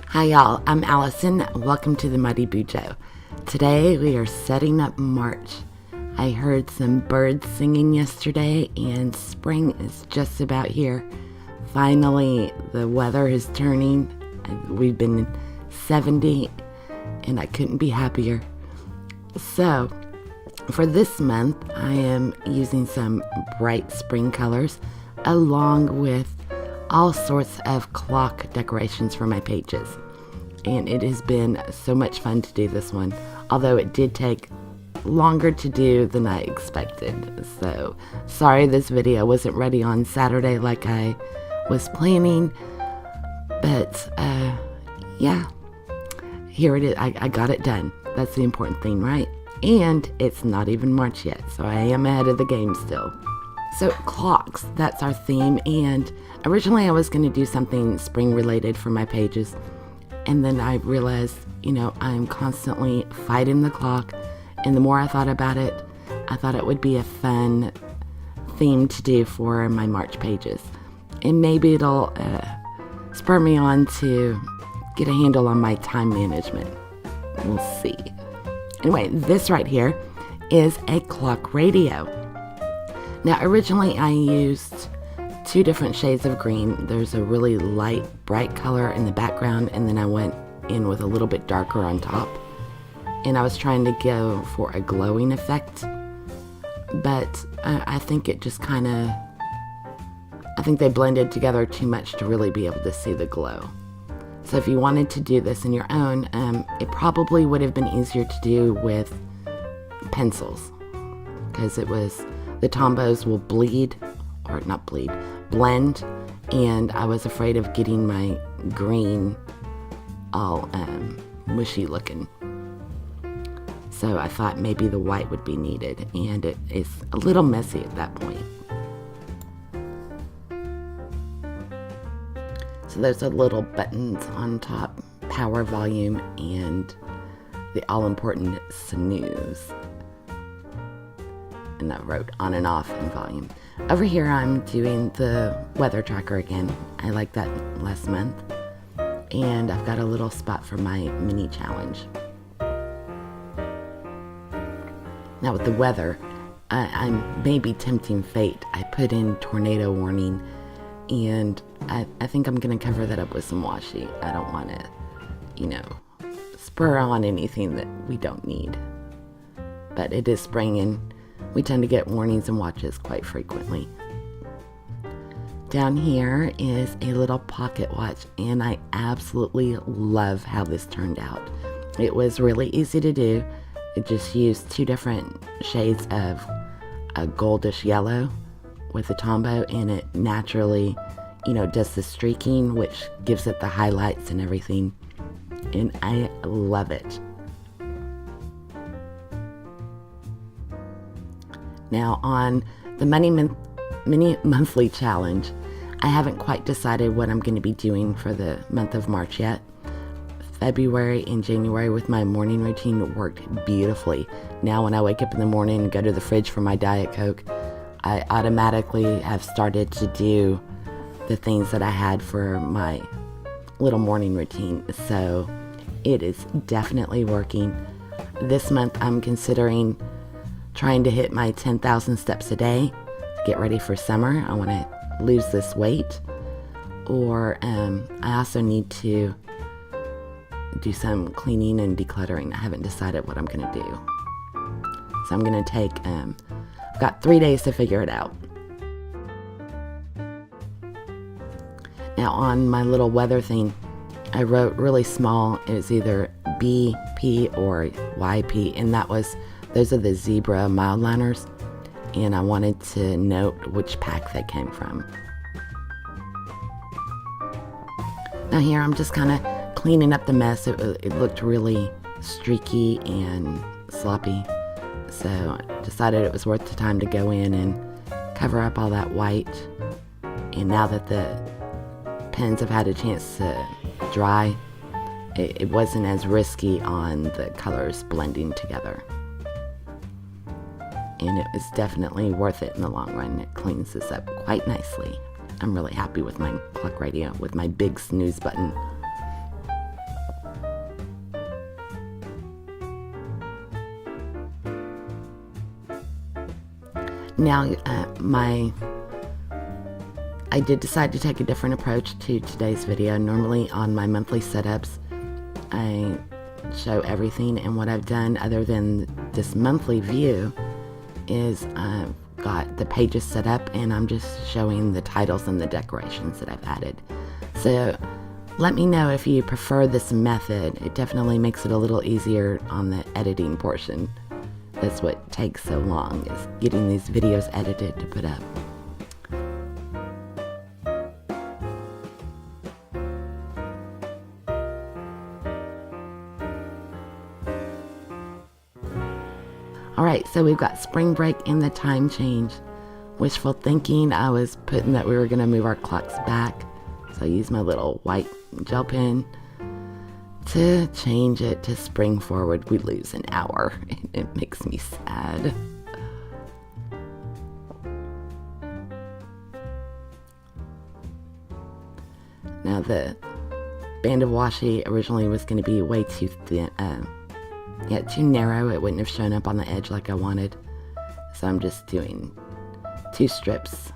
Hi y'all, I'm Allison. Welcome to the Muddy Bujo. Today we are setting up March. I heard some birds singing yesterday and spring is just about here. Finally, the weather is turning. We've been 70 and I couldn't be happier. So, for this month, I am using some bright spring colors along with all sorts of clock decorations for my pages. And it has been so much fun to do this one, although it did take longer to do than I expected. So, sorry this video wasn't ready on Saturday like I was planning, but yeah, here it is. I got it done. That's the important thing, right? And it's not even March yet, so I am ahead of the game still. So clocks, that's our theme, and originally I was going to do something spring related for my pages, and then I realized, I'm constantly fighting the clock, and the more I thought about it, I thought it would be a fun theme to do for my March pages, and maybe it'll spur me on to get a handle on my time management. We'll see. Anyway, this right here is a clock radio. Now, originally I used two different shades of green. There's a really light, bright color in the background, and then I went in with a little bit darker on top. And I was trying to go for a glowing effect, but I think it just I think they blended together too much to really be able to see the glow. So if you wanted to do this in your own, it probably would have been easier to do with pencils, because the Tombows will blend, and I was afraid of getting my green all mushy looking. So I thought maybe the white would be needed, and it is a little messy at that point. So there's a little buttons on top, power, volume, and the all-important snooze. And I wrote on and off in volume. Over here I'm doing the weather tracker again. I liked that last month. And I've got a little spot for my mini challenge. Now with the weather, I'm maybe tempting fate. I put in tornado warning, and I think I'm going to cover that up with some washi. I don't want to, spur on anything that we don't need. But it is spring, and we tend to get warnings and watches quite frequently. Down here is a little pocket watch, and I absolutely love how this turned out. It was really easy to do. It just used two different shades of a goldish yellow with the Tombow, and it naturally, does the streaking, which gives it the highlights and everything. And I love it. Now on the mini monthly challenge, I haven't quite decided what I'm going to be doing for the month of March yet. February and January with my morning routine worked beautifully. Now when I wake up in the morning and go to the fridge for my Diet Coke, I automatically have started to do the things that I had for my little morning routine. So it is definitely working. This month I'm considering trying to hit my 10,000 steps a day to get ready for summer. I want to lose this weight. Or I also need to do some cleaning and decluttering. I haven't decided what I'm going to do. So I'm going to take, I've got 3 days to figure it out. Now on my little weather thing, I wrote really small. It was either BP or YP, and those are the zebra mildliners, and I wanted to note which pack they came from. Now here I'm just kind of cleaning up the mess. It looked really streaky and sloppy, so I decided it was worth the time to go in and cover up all that white. And now that the pens have had a chance to dry, it wasn't as risky on the colors blending together. And it was definitely worth it in the long run. It cleans this up quite nicely. I'm really happy with my clock radio with my big snooze button. Now, I did decide to take a different approach to today's video. Normally on my monthly setups, I show everything, and what I've done other than this monthly view is I've got the pages set up and I'm just showing the titles and the decorations that I've added. So let me know if you prefer this method. It definitely makes it a little easier on the editing portion. That's what takes so long, is getting these videos edited to put up. Alright, so we've got spring break and the time change. Wishful thinking, I was putting that we were going to move our clocks back. So I used my little white gel pen to change it to spring forward. We lose an hour. It makes me sad. Now the band of washi originally was going to be way too thin. Too narrow. It wouldn't have shown up on the edge like I wanted. So I'm just doing 2 strips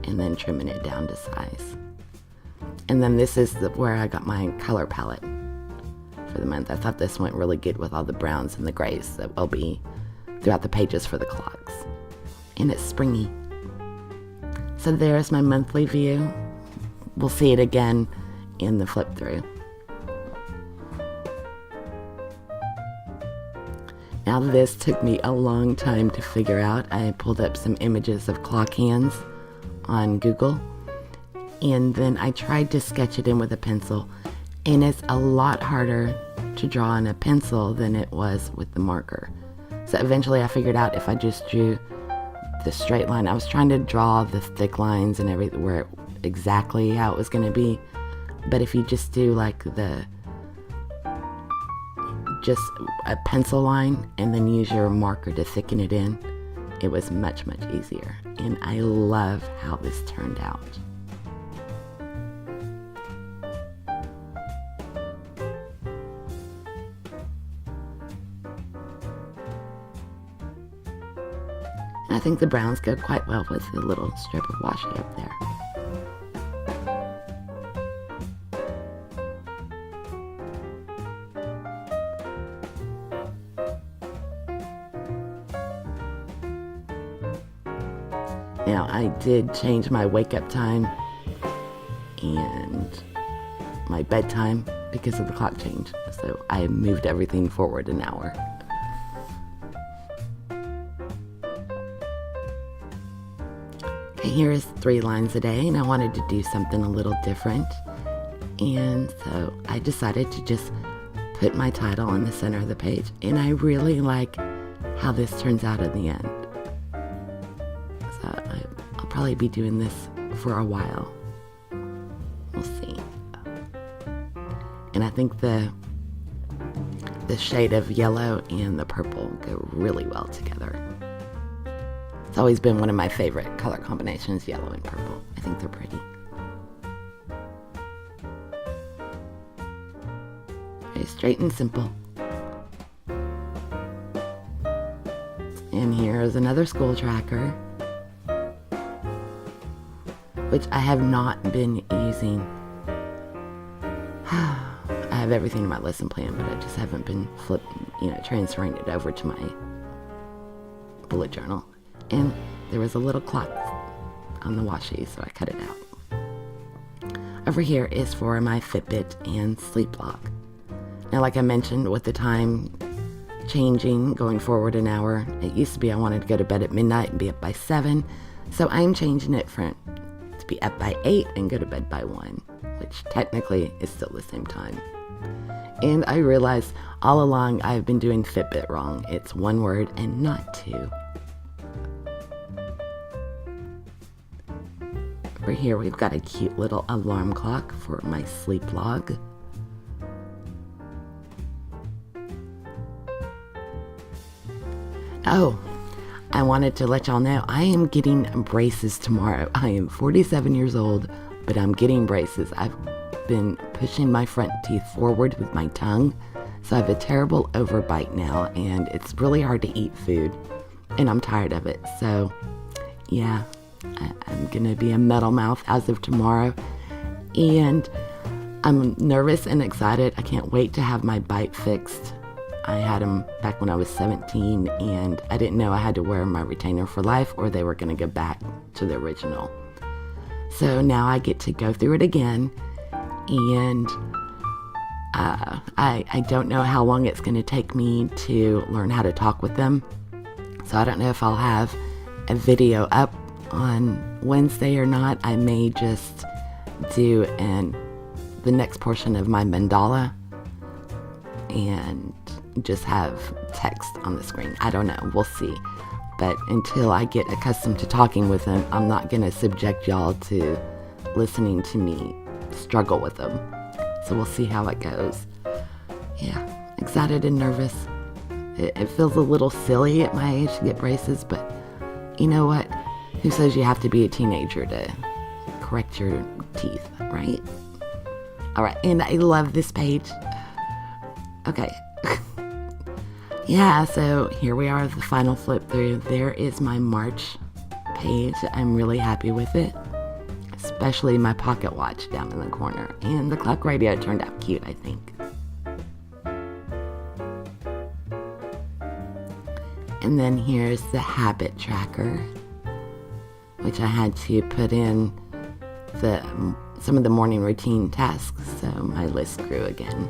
and then trimming it down to size. And then this is where I got my color palette for the month. I thought this went really good with all the browns and the grays that will be throughout the pages for the clocks. And it's springy. So there's my monthly view. We'll see it again in the flip through. Now this took me a long time to figure out. I pulled up some images of clock hands on Google, and then I tried to sketch it in with a pencil, and it's a lot harder to draw on a pencil than it was with the marker. So eventually I figured out if I just drew the straight line. I was trying to draw the thick lines and everything where exactly how it was going to be, but if you just do like just a pencil line and then use your marker to thicken it in, it was much, much easier. And I love how this turned out. I think the browns go quite well with the little strip of washi up there. Now, I did change my wake-up time and my bedtime because of the clock change. So I moved everything forward an hour. Okay, here is 3 lines a day, and I wanted to do something a little different. And so I decided to just put my title in the center of the page. And I really like how this turns out in the end. I'll probably be doing this for a while. We'll see. And I think the shade of yellow and the purple go really well together. It's always been one of my favorite color combinations, yellow and purple. I think they're pretty. Very straight and simple. And here's another school tracker, which I have not been using. I have everything in my lesson plan, but I just haven't been transferring it over to my bullet journal. And there was a little clock on the washi, so I cut it out. Over here is for my Fitbit and sleep log. Now, like I mentioned, with the time changing, going forward an hour, it used to be I wanted to go to bed at midnight and be up by 7. So I'm changing it to be up by 8 and go to bed by 1, which technically is still the same time. And I realized all along I've been doing Fitbit wrong. It's 1 word and not 2. Over here we've got a cute little alarm clock for my sleep log. Oh, I wanted to let y'all know I am getting braces tomorrow. I am 47 years old, but I'm getting braces. I've been pushing my front teeth forward with my tongue, so I have a terrible overbite now, and it's really hard to eat food, and I'm tired of it. So yeah, I'm gonna be a metal mouth as of tomorrow. And I'm nervous and excited. I can't wait to have my bite fixed. I had them back when I was 17, and I didn't know I had to wear my retainer for life or they were going to go back to the original. So now I get to go through it again, and I don't know how long it's going to take me to learn how to talk with them. So I don't know if I'll have a video up on Wednesday or not. I may just do the next portion of my mandala and just have text on the screen. I don't know. We'll see. But until I get accustomed to talking with them, I'm not going to subject y'all to listening to me struggle with them. So we'll see how it goes. Yeah, excited and nervous. It feels a little silly at my age to get braces, but you know what? Who says you have to be a teenager to correct your teeth, right? All right, and I love this page. Okay. Yeah, so here we are, the final flip through. There is my March page. I'm really happy with it, especially my pocket watch down in the corner. And the clock radio turned out cute, I think. And then here's the habit tracker, which I had to put in some of the morning routine tasks, so my list grew again.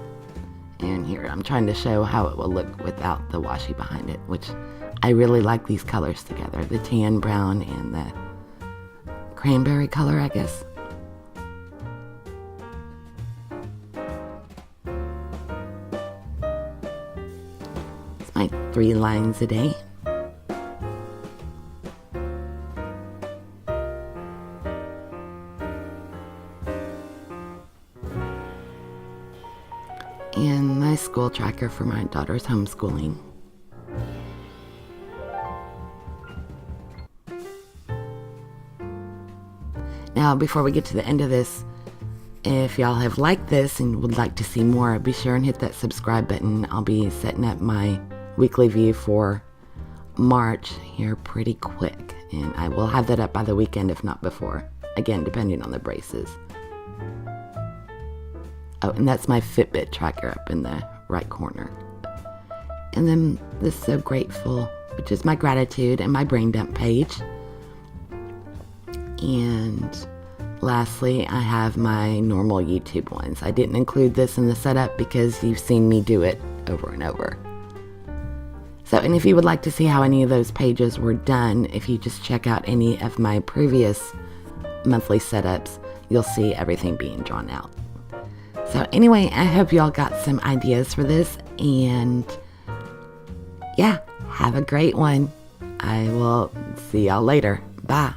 And here I'm trying to show how it will look without the washi behind it, which I really like these colors together, the tan brown and the cranberry color, I guess. It's my 3 lines a day. And my school tracker for my daughter's homeschooling. Now, before we get to the end of this, if y'all have liked this and would like to see more, be sure and hit that subscribe button. I'll be setting up my weekly view for March here pretty quick, and I will have that up by the weekend, if not before. Again, depending on the braces. Oh, and that's my Fitbit tracker up in the right corner. And then this So Grateful, which is my gratitude and my brain dump page. And lastly, I have my normal YouTube ones. I didn't include this in the setup because you've seen me do it over and over. So, and if you would like to see how any of those pages were done, if you just check out any of my previous monthly setups, you'll see everything being drawn out. So anyway, I hope y'all got some ideas for this, and yeah, have a great one. I will see y'all later. Bye.